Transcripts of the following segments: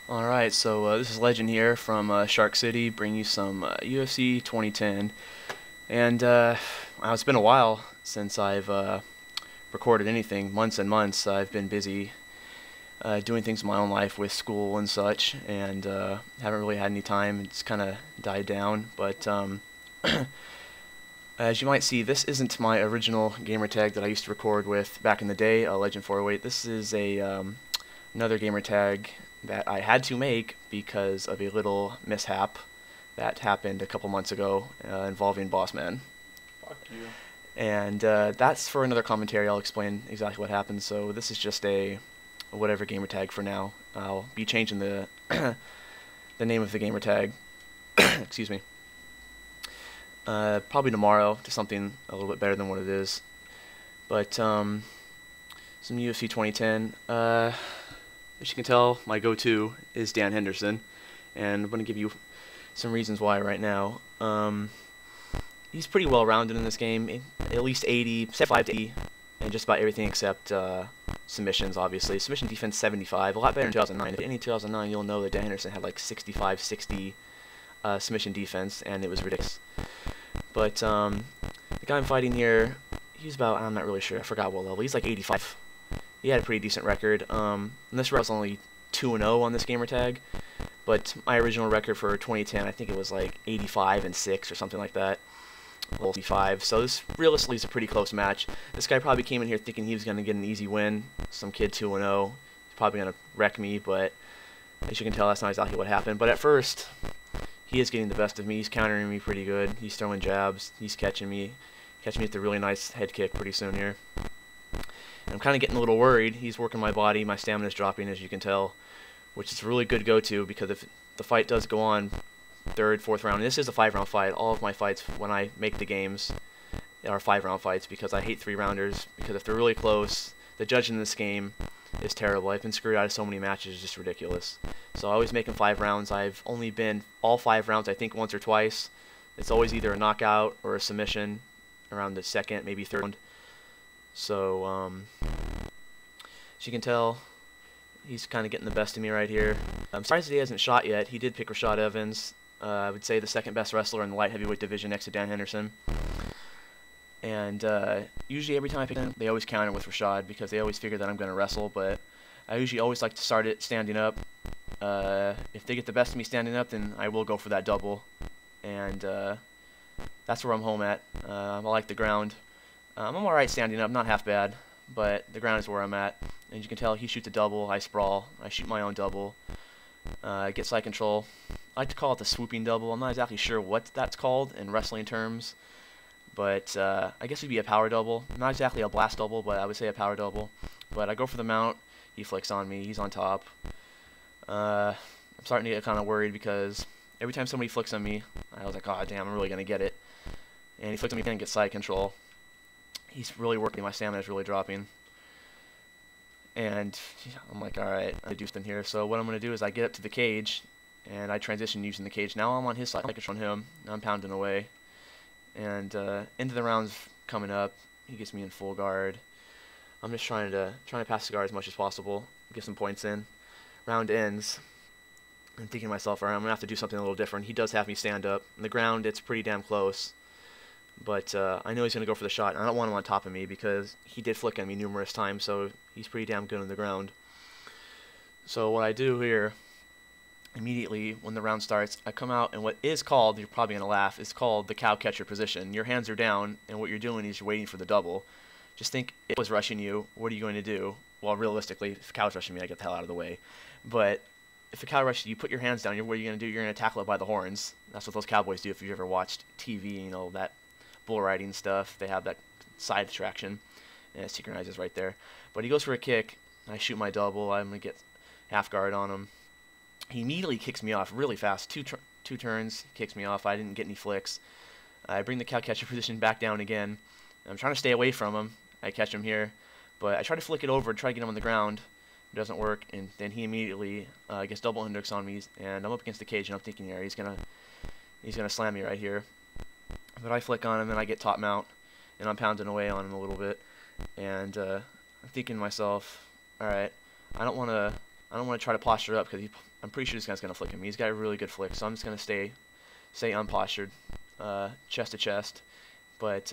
Alright, so this is Legend here from Shark City, bringing you some UFC 2010. And well, it's been a while since I've recorded anything, months and months. I've been busy doing things in my own life with school and such, and haven't really had any time. It's kind of died down, but as you might see, this isn't my original gamer tag that I used to record with back in the day, Legend 408. This is another gamer tag that I had to make because of a little mishap that happened a couple months ago involving Bossman. Fuck you. And that's for another commentary. I'll explain exactly what happened. So this is just a whatever gamer tag for now. I'll be changing the the name of the gamer tag. Excuse me. Probably tomorrow to something a little bit better than what it is. But some UFC 2010. As you can tell, my go-to is Dan Henderson, and I'm going to give you some reasons why right now. He's pretty well-rounded in this game, at least 80, 75 to 80, and just about everything except submissions, obviously. Submission defense 75, a lot better in 2009. If any 2009, you'll know that Dan Henderson had like 65, 60 submission defense, and it was ridiculous. But the guy I'm fighting here, he's about, I'm not really sure, I forgot what level, he's like 85. He had a pretty decent record. And this round was only 2-0 on this gamer tag, but my original record for 2010, I think it was like 85-6 or something like that. 85. So this realistically is a pretty close match. This guy probably came in here thinking he was going to get an easy win. Some kid 2-0. He's probably going to wreck me, but as you can tell, that's not exactly what happened. But at first, he is getting the best of me. He's countering me pretty good. He's throwing jabs. He's catching me with a really nice head kick pretty soon here. And I'm kind of getting a little worried. He's working my body. My stamina's dropping, as you can tell, which is a really good go-to because if the fight does go on third, fourth round, and this is a 5-round fight. All of my fights when I make the games are 5-round fights because I hate 3-rounders, because if they're really close, the judging in this game is terrible. I've been screwed out of so many matches, it's just ridiculous. So I always make them 5 rounds. I've only been all 5 rounds, I think, once or twice. It's always either a knockout or a submission around the second, maybe third round. So, as you can tell, he's kind of getting the best of me right here. I'm surprised that he hasn't shot yet. He did pick Rashad Evans. I would say the second best wrestler in the light heavyweight division next to Dan Henderson. And usually every time I pick him, they always counter with Rashad because they always figure that I'm going to wrestle. But I usually always like to start it standing up. If they get the best of me standing up, then I will go for that double. And that's where I'm home at. I like the ground. I'm alright standing up, not half bad, but the ground is where I'm at. And you can tell he shoots a double, I sprawl, I shoot my own double, get side control. I like to call it the swooping double. I'm not exactly sure what that's called in wrestling terms, but I guess it would be a power double. Not exactly a blast double, but I would say a power double. But I go for the mount, he flicks on me, he's on top. I'm starting to get kind of worried because every time somebody flicks on me, I was like, oh damn, I'm really going to get it. And he flicks on me again and gets side control. He's really working, my stamina is really dropping. And I'm like, alright, I'm going to do something here. So what I'm going to do is I get up to the cage, and I transition using the cage. Now I'm on his side, I can on him, I'm pounding away. And into the rounds coming up, he gets me in full guard. I'm just trying to pass the guard as much as possible, get some points in. Round ends. I'm thinking to myself, alright, I'm going to have to do something a little different. He does have me stand up. On the ground, it's pretty damn close. But I know he's going to go for the shot, and I don't want him on top of me because he did flick on me numerous times, so he's pretty damn good on the ground. So what I do here, immediately when the round starts, I come out, and what is called, you're probably going to laugh, is called the cow catcher position. Your hands are down, and what you're doing is you're waiting for the double. Just think if it was rushing you, what are you going to do? Well, realistically, if a cow's rushing me, I get the hell out of the way. But if a cow rushes you, put your hands down, what are you going to do? You're going to tackle it by the horns. That's what those cowboys do if you've ever watched TV, you know, that bull riding stuff. They have that side traction, and it synchronizes right there. But he goes for a kick. I shoot my double. I'm going to get half guard on him. He immediately kicks me off really fast. Two turns, kicks me off. I didn't get any flicks. I bring the cow catcher position back down again. I'm trying to stay away from him. I catch him here, but I try to flick it over, try to get him on the ground. It doesn't work, and then he immediately gets double index on me, and I'm up against the cage, and I'm thinking here, he's gonna slam me right here. But I flick on him, and I get top mount, and I'm pounding away on him a little bit. And I'm thinking to myself, alright, I don't want to I don't want to try to posture up because I'm pretty sure this guy's going to flick him. He's got a really good flick, so I'm just going to stay unpostured, chest to chest. But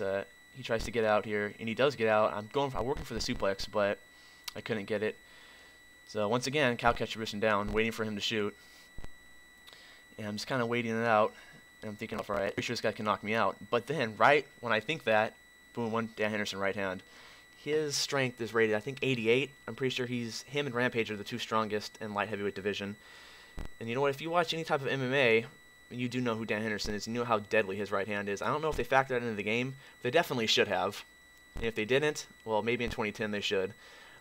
he tries to get out here, and he does get out. I'm working for the suplex, but I couldn't get it. So once again, cow catcher position down, waiting for him to shoot. And I'm just kind of waiting it out. And I'm thinking, all right, pretty sure this guy can knock me out. But then, right when I think that, boom, one Dan Henderson right hand. His strength is rated, I think, 88. I'm pretty sure him and Rampage are the two strongest in light heavyweight division. And you know what? If you watch any type of MMA, you do know who Dan Henderson is. You know how deadly his right hand is. I don't know if they factored that into the game. They definitely should have. And if they didn't, well, maybe in 2010 they should.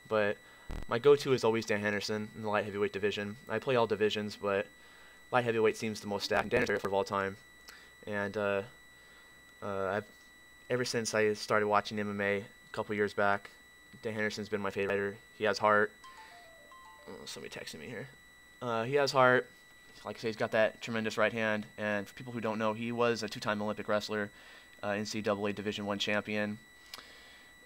But my go-to is always Dan Henderson in the light heavyweight division. I play all divisions, but light heavyweight seems the most stacked. Dan Henderson of all time. And ever since I started watching MMA a couple years back, Dan Henderson's been my favorite fighter. He has heart. Oh, somebody texting me here. He has heart. Like I say, he's got that tremendous right hand. And for people who don't know, he was a two-time Olympic wrestler, NCAA Division I champion.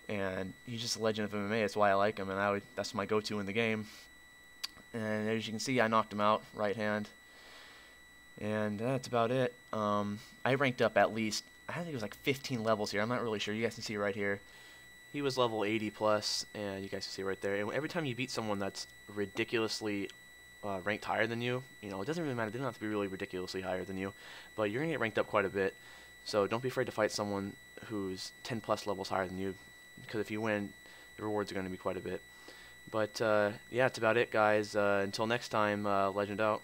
And he's just a legend of MMA. That's why I like him, and that's my go-to in the game. And as you can see, I knocked him out, right hand. And that's about it. I ranked up at least, I think it was like 15 levels here. I'm not really sure. You guys can see right here. He was level 80 plus, and you guys can see right there. And every time you beat someone that's ridiculously ranked higher than you, it doesn't really matter. They don't have to be really ridiculously higher than you, but you're going to get ranked up quite a bit. So don't be afraid to fight someone who's 10 plus levels higher than you, because if you win, the rewards are going to be quite a bit. But yeah, that's about it, guys. Until next time, Legend out.